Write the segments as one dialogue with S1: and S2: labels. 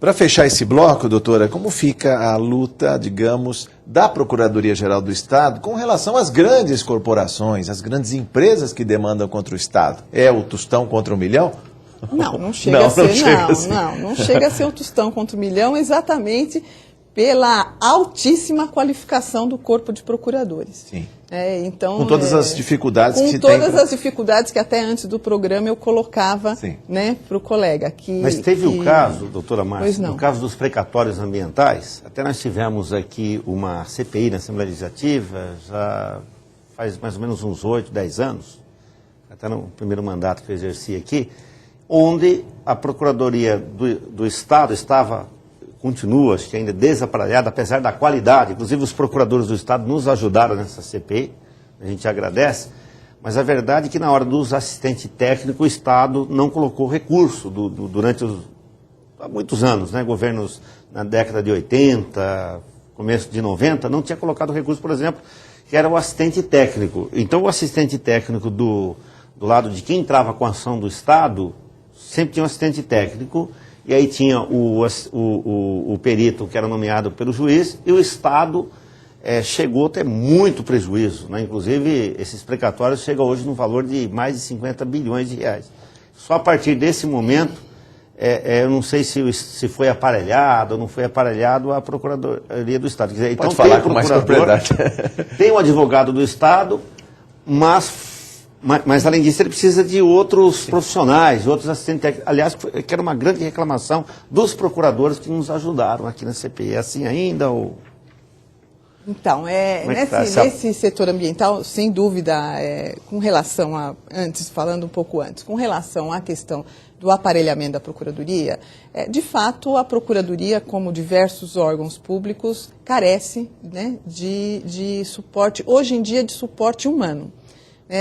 S1: Para fechar esse bloco, doutora, como fica a luta, digamos, da Procuradoria-Geral do Estado com relação às grandes corporações, às grandes empresas que demandam contra o Estado? É o tostão contra o milhão?
S2: Não chega a ser, não chega a ser o tostão contra o milhão, exatamente pela altíssima qualificação do corpo de procuradores.
S1: Sim.
S2: Então,
S1: com todas as dificuldades que tem.
S2: Com todas as dificuldades que até antes do programa eu colocava, né, para o colega.
S3: Mas teve o caso, doutora Márcia,
S2: no
S3: caso dos precatórios ambientais, até nós tivemos aqui uma CPI na Assembleia Legislativa, já faz mais ou menos uns 8, 10 anos, até no primeiro mandato que eu exerci aqui, onde a Procuradoria do Estado continua, acho que ainda desaparelhada, apesar da qualidade. Inclusive, os procuradores do Estado nos ajudaram nessa CPI, a gente agradece, mas a verdade é que na hora dos assistentes técnicos, o Estado não colocou recurso durante há muitos anos, né? Governos na década de 80, começo de 90, não tinha colocado recurso, por exemplo, que era o assistente técnico. Então, o assistente técnico do lado de quem entrava com a ação do Estado, sempre tinha um assistente técnico. E aí tinha o perito que era nomeado pelo juiz, e o Estado chegou a ter muito prejuízo, né? Inclusive, esses precatórios chegam hoje no valor de mais de 50 bilhões de reais. Só a partir desse momento, eu não sei se foi aparelhado ou não foi aparelhado a Procuradoria do Estado. Quer dizer, então,
S1: pode falar com mais propriedade.
S3: Tem o advogado do Estado, mas, além disso, ele precisa de outros profissionais, outros assistentes técnicos. Aliás, que era uma grande reclamação dos procuradores que nos ajudaram aqui na CPI. É assim ainda? Ou...
S2: Então, nesse setor ambiental, sem dúvida, com relação a, falando um pouco antes, com relação à questão do aparelhamento da Procuradoria, de fato, a Procuradoria, como diversos órgãos públicos, carece, né, de suporte, hoje em dia, de suporte humano.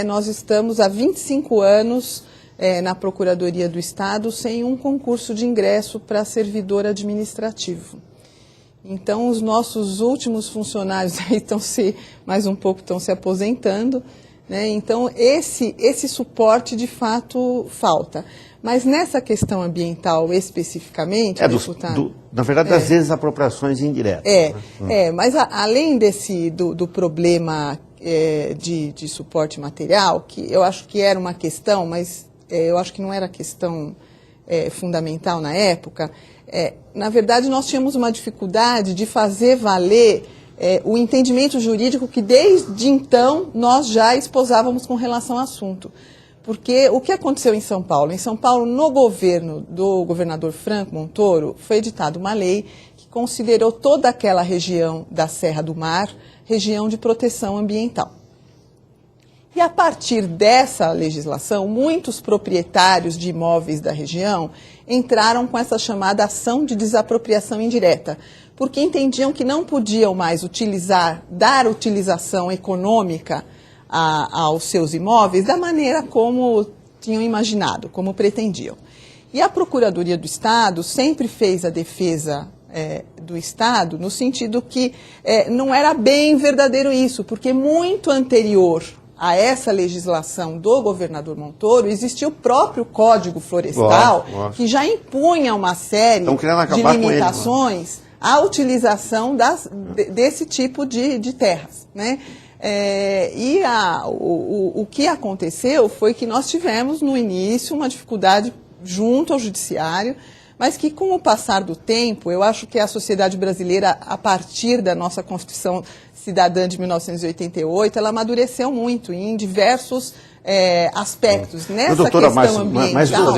S2: Nós estamos há 25 anos na Procuradoria do Estado sem um concurso de ingresso para servidor administrativo. Então, os nossos últimos funcionários aí mais um pouco estão se aposentando, né? Então, esse suporte, de fato, falta. Mas nessa questão ambiental especificamente, deputado...
S3: na verdade, das desapropriações indiretas.
S2: Mas além do problema... de suporte material, que eu acho que era uma questão, mas eu acho que não era questão fundamental na época. Na verdade, nós tínhamos uma dificuldade de fazer valer o entendimento jurídico que, desde então, nós já esposávamos com relação ao assunto. Porque o que aconteceu em São Paulo? Em São Paulo, no governo do governador Franco Montoro, foi editada uma lei que considerou toda aquela região da Serra do Mar região de proteção ambiental. E a partir dessa legislação, muitos proprietários de imóveis da região entraram com essa chamada ação de desapropriação indireta, porque entendiam que não podiam mais dar utilização econômica aos seus imóveis da maneira como tinham imaginado, como pretendiam. E a Procuradoria do Estado sempre fez a defesa do Estado, no sentido que não era bem verdadeiro isso, porque muito anterior a essa legislação do governador Montoro, existia o próprio Código Florestal, que já impunha uma série de limitações à utilização desse tipo de terras, né? O que aconteceu foi que nós tivemos, no início, uma dificuldade junto ao judiciário, mas que, com o passar do tempo, eu acho que a sociedade brasileira, a partir da nossa Constituição Cidadã de 1988, ela amadureceu muito em diversos aspectos. Nessa questão ambiental...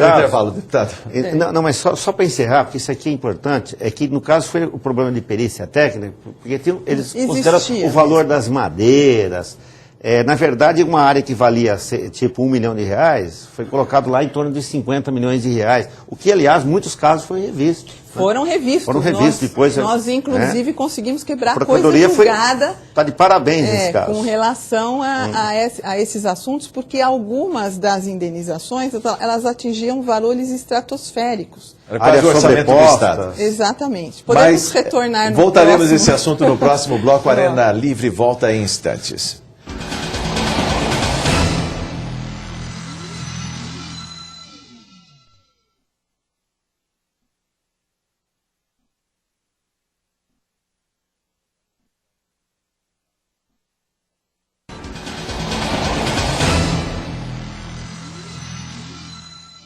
S3: Mas só para encerrar, porque isso aqui é importante, é que, no caso, foi o problema de perícia técnica, porque eles consideram o valor das madeiras. Na verdade, uma área que valia tipo R$1 milhão, foi colocado lá em torno de 50 milhões de reais, o que, aliás, em muitos casos foi revisto.
S2: Foram revistos.
S3: Depois.
S2: Nós, inclusive, conseguimos quebrar coisa julgada.
S3: Está de parabéns nesse caso.
S2: Com relação a esses assuntos, porque algumas das indenizações, elas atingiam valores estratosféricos.
S1: Era quase o orçamento do Estado.
S2: Exatamente. Podemos retornar no
S1: voltaremos a esse assunto no próximo bloco. Arena Livre volta em instantes.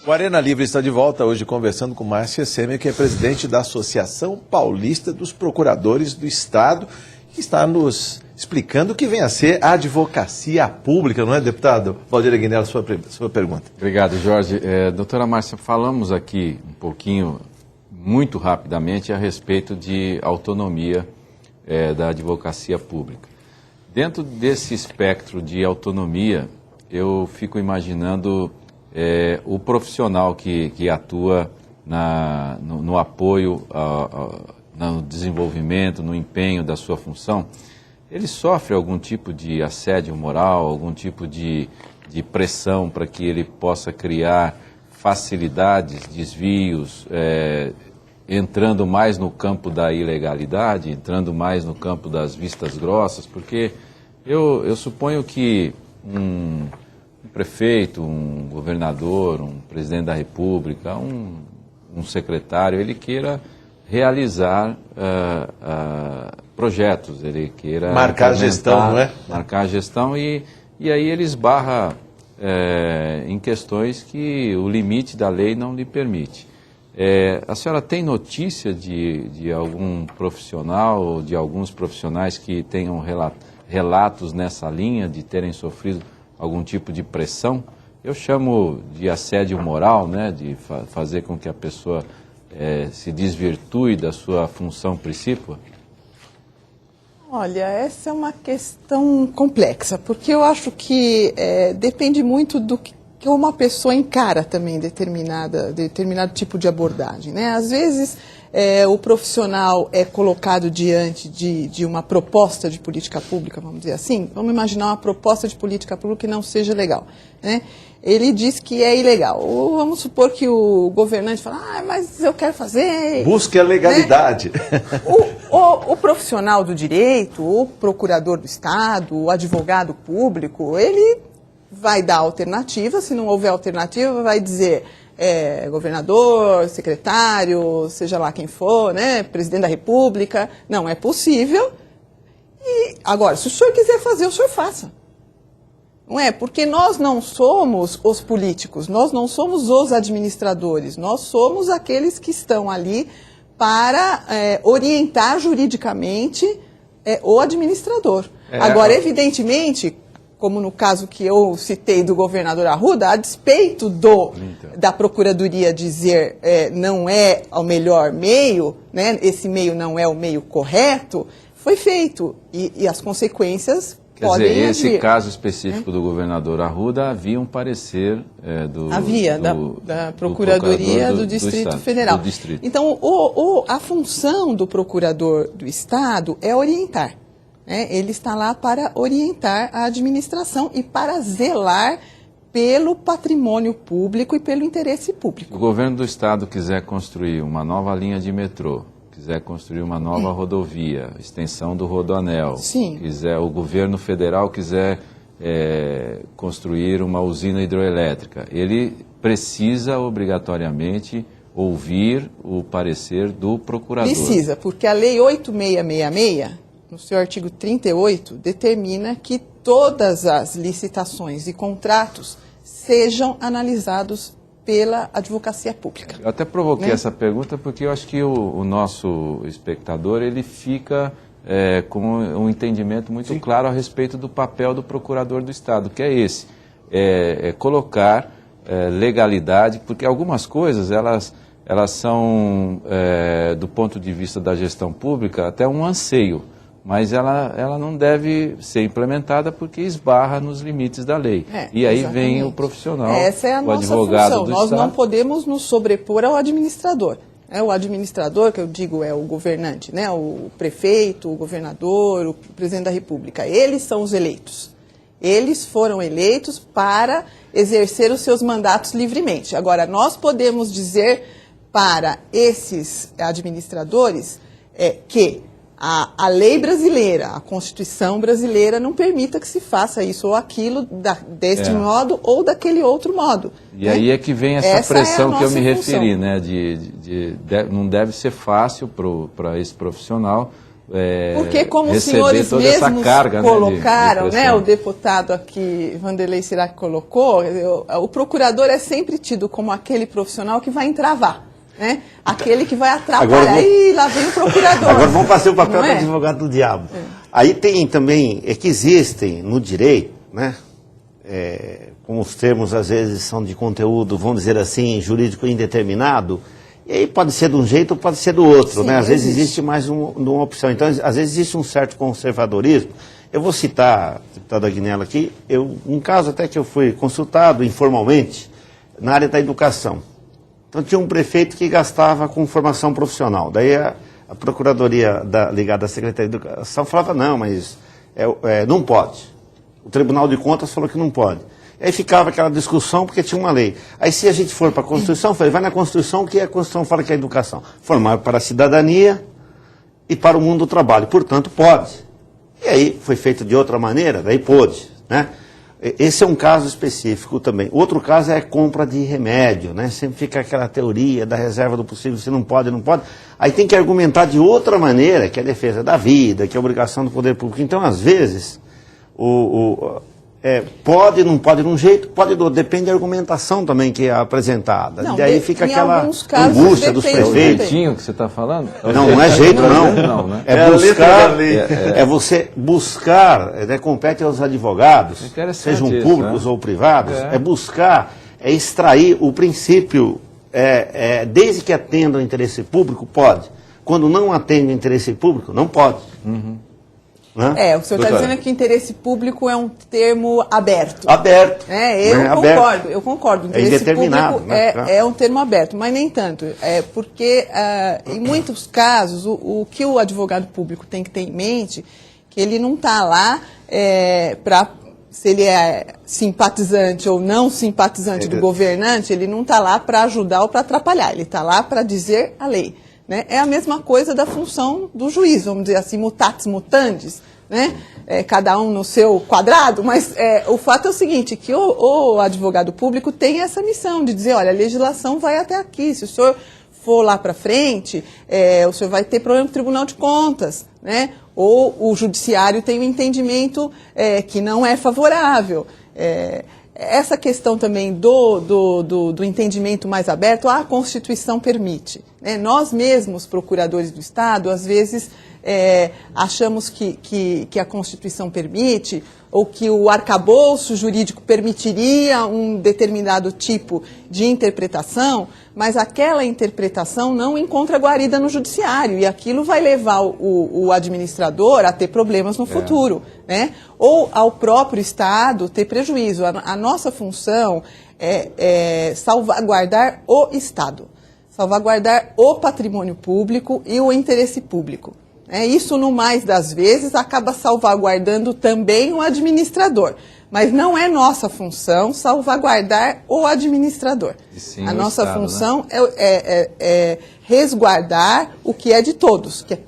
S1: O Arena Livre está de volta hoje conversando com Márcia Semer, que é presidente da Associação Paulista dos Procuradores do Estado, que está nos explicando o que vem a ser a advocacia pública, não é, deputado? Valdir Aguinaldo, sua pergunta.
S4: Obrigado, Jorge. Doutora Márcia, falamos aqui um pouquinho, muito rapidamente, a respeito de autonomia da advocacia pública. Dentro desse espectro de autonomia, eu fico imaginando o profissional que atua no apoio, no desenvolvimento, no empenho da sua função. Ele sofre algum tipo de assédio moral, algum tipo de pressão para que ele possa criar facilidades, desvios, entrando mais no campo da ilegalidade, entrando mais no campo das vistas grossas, porque eu suponho que um prefeito, um governador, um presidente da República, um secretário, ele queira realizar projetos, ele queira
S1: marcar a gestão, não é?
S4: Marcar a gestão e aí ele esbarra em questões que o limite da lei não lhe permite. A senhora tem notícia de algum profissional ou de alguns profissionais que tenham relatos nessa linha de terem sofrido algum tipo de pressão? Eu chamo de assédio moral, né, de fazer com que a pessoa se desvirtue da sua função principal?
S2: Olha, essa é uma questão complexa, porque eu acho que depende muito do que uma pessoa encara também determinado tipo de abordagem, né? Às vezes o profissional é colocado diante de uma proposta de política pública, vamos dizer assim. Vamos imaginar uma proposta de política pública que não seja legal, né? Ele diz que é ilegal. Ou vamos supor que o governante fala, mas eu quero fazer...
S1: Busque a legalidade.
S2: Né? O profissional do direito, o procurador do Estado, o advogado público, ele vai dar alternativa. Se não houver alternativa, vai dizer governador, secretário, seja lá quem for, né, presidente da República, não é possível. E agora, se o senhor quiser fazer, o senhor faça. Não é? Porque nós não somos os políticos, nós não somos os administradores, nós somos aqueles que estão ali para orientar juridicamente o administrador. Agora, evidentemente, como no caso que eu citei do governador Arruda, a despeito da Procuradoria dizer não é o melhor meio, né, esse meio não é o meio correto, foi feito. E as consequências podem agir.
S4: Esse caso específico do governador Arruda, havia um parecer
S2: da Procuradoria do Distrito Federal. Então, a função do procurador do Estado é orientar. Ele está lá para orientar a administração e para zelar pelo patrimônio público e pelo interesse público.
S4: Se o governo do Estado quiser construir uma nova linha de metrô, quiser construir uma nova rodovia, extensão do Rodoanel, o governo federal quiser construir uma usina hidroelétrica, ele precisa obrigatoriamente ouvir o parecer do procurador.
S2: Precisa, porque a Lei 8666... no seu artigo 38, determina que todas as licitações e contratos sejam analisados pela advocacia pública.
S4: Eu até provoquei essa pergunta porque eu acho que o nosso espectador ele fica com um entendimento muito claro a respeito do papel do procurador do Estado, que é esse, colocar legalidade, porque algumas coisas elas são, do ponto de vista da gestão pública, até um anseio. Mas ela não deve ser implementada porque esbarra nos limites da lei. E aí vem o profissional,
S2: essa é a nossa função. Nós não podemos nos sobrepor ao administrador. O administrador, que eu digo, é o governante, né? O prefeito, o governador, o presidente da República. Eles são os eleitos. Eles foram eleitos para exercer os seus mandatos livremente. Agora, nós podemos dizer para esses administradores que a lei brasileira, a Constituição brasileira não permita que se faça isso ou aquilo deste modo ou daquele outro modo.
S4: E aí é que vem essa pressão que eu me referi, né? Não deve ser fácil para esse profissional
S2: Porque, como os
S4: receber
S2: senhores
S4: toda essa
S2: mesmos
S4: carga,
S2: colocaram,
S4: né, de
S2: né,
S4: pressão.
S2: o deputado aqui, Vanderlei Sirac, colocou, o procurador é sempre tido como aquele profissional que vai entravar, né? Aquele que vai atrapalhar. Ih, lá vem o procurador.
S3: Agora vamos fazer o papel
S2: Não
S3: do
S2: é?
S3: advogado do diabo. Aí tem também, que existem no direito, né? Como os termos às vezes são de conteúdo, vamos dizer assim, jurídico indeterminado, e aí pode ser de um jeito ou pode ser do outro,
S2: Sim,
S3: né? Às vezes
S2: existe.
S3: existe mais uma opção. Então, às vezes existe um certo conservadorismo. Eu vou citar, deputado Aguinaldo aqui, um caso até que eu fui consultado informalmente na área da educação. Então tinha um prefeito que gastava com formação profissional. Daí a procuradoria ligada à Secretaria de Educação falava, não, mas não pode. O Tribunal de Contas falou que não pode. Aí ficava aquela discussão porque tinha uma lei. Aí se a gente for para a Constituição, eu falei, vai na Constituição, que a Constituição fala que é a educação. Formar para a cidadania e para o mundo do trabalho. Portanto, pode. E aí foi feito de outra maneira, daí pôde, né? Esse é um caso específico também. Outro caso é a compra de remédio, né? Sempre fica aquela teoria da reserva do possível, se não pode, não pode. Aí tem que argumentar de outra maneira, que é a defesa da vida, que é a obrigação do poder público. Então, às vezes, pode, não pode de um jeito, pode do outro. Depende da argumentação também que é apresentada.
S2: Não,
S3: e aí fica
S2: em
S3: aquela
S2: alguns casos
S3: angústia dos
S2: depende.
S3: prefeitos.
S4: Jeitinho que você está falando?
S3: Não é jeito, não.
S4: Não, né?
S3: É
S1: a letra
S3: buscar,
S1: da lei.
S3: é você buscar, compete aos advogados,
S4: Interessante
S3: sejam
S4: isso,
S3: públicos
S4: né?
S3: ou privados,
S4: É.
S3: buscar, extrair o princípio, desde que atenda ao interesse público, pode. Quando não atende ao interesse público, não pode. Né?
S2: O senhor está
S4: Doutora.
S2: dizendo que interesse público é um termo aberto.
S3: Aberto.
S2: Eu concordo.
S3: É indeterminado,
S2: público
S3: né?
S2: é um termo aberto, mas nem tanto. Porque, em muitos casos, o que o advogado público tem que ter em mente, que ele não está lá para, se ele é simpatizante ou não simpatizante do governante, ele não está lá para ajudar ou para atrapalhar, ele está lá para dizer a lei. Né? É a mesma coisa da função do juiz, vamos dizer assim, mutatis mutandis, né? Cada um no seu quadrado, mas o fato é o seguinte, que o advogado público tem essa missão de dizer, olha, a legislação vai até aqui, se o senhor for lá para frente, o senhor vai ter problema no Tribunal de Contas, né? Ou o judiciário tem um entendimento que não é favorável. Essa questão também do entendimento mais aberto, a Constituição permite. Né? Nós mesmos, procuradores do Estado, às vezes achamos que a Constituição permite, ou que o arcabouço jurídico permitiria um determinado tipo de interpretação, mas aquela interpretação não encontra guarida no judiciário, e aquilo vai levar o administrador a ter problemas no futuro, né? Ou ao próprio Estado ter prejuízo. A nossa função é salvaguardar o Estado, salvaguardar o patrimônio público e o interesse público. Isso, no mais das vezes, acaba salvaguardando também o administrador. Mas não é nossa função salvaguardar o administrador.
S4: Sim,
S2: a
S4: o
S2: nossa
S4: Estado,
S2: função é resguardar o que é de todos, que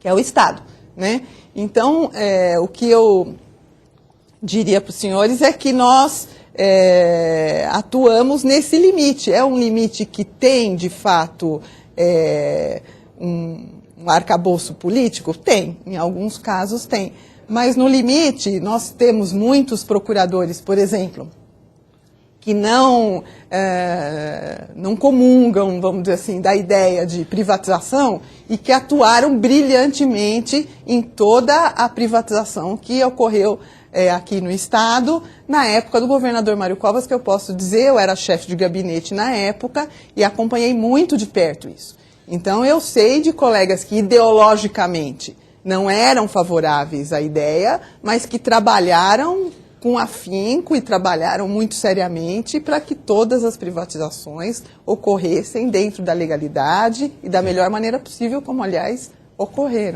S2: é o Estado. Né? Então, o que eu diria para os senhores é que nós atuamos nesse limite. É um limite que tem, de fato, um arcabouço político? Tem, em alguns casos tem. Mas no limite, nós temos muitos procuradores, por exemplo, que não comungam, vamos dizer assim, da ideia de privatização e que atuaram brilhantemente em toda a privatização que ocorreu aqui no Estado, na época do governador Mário Covas, que eu posso dizer, eu era chefe de gabinete na época e acompanhei muito de perto isso. Então, eu sei de colegas que ideologicamente não eram favoráveis à ideia, mas que trabalharam com afinco e trabalharam muito seriamente para que todas as privatizações ocorressem dentro da legalidade e da melhor maneira possível, como, aliás, ocorreram.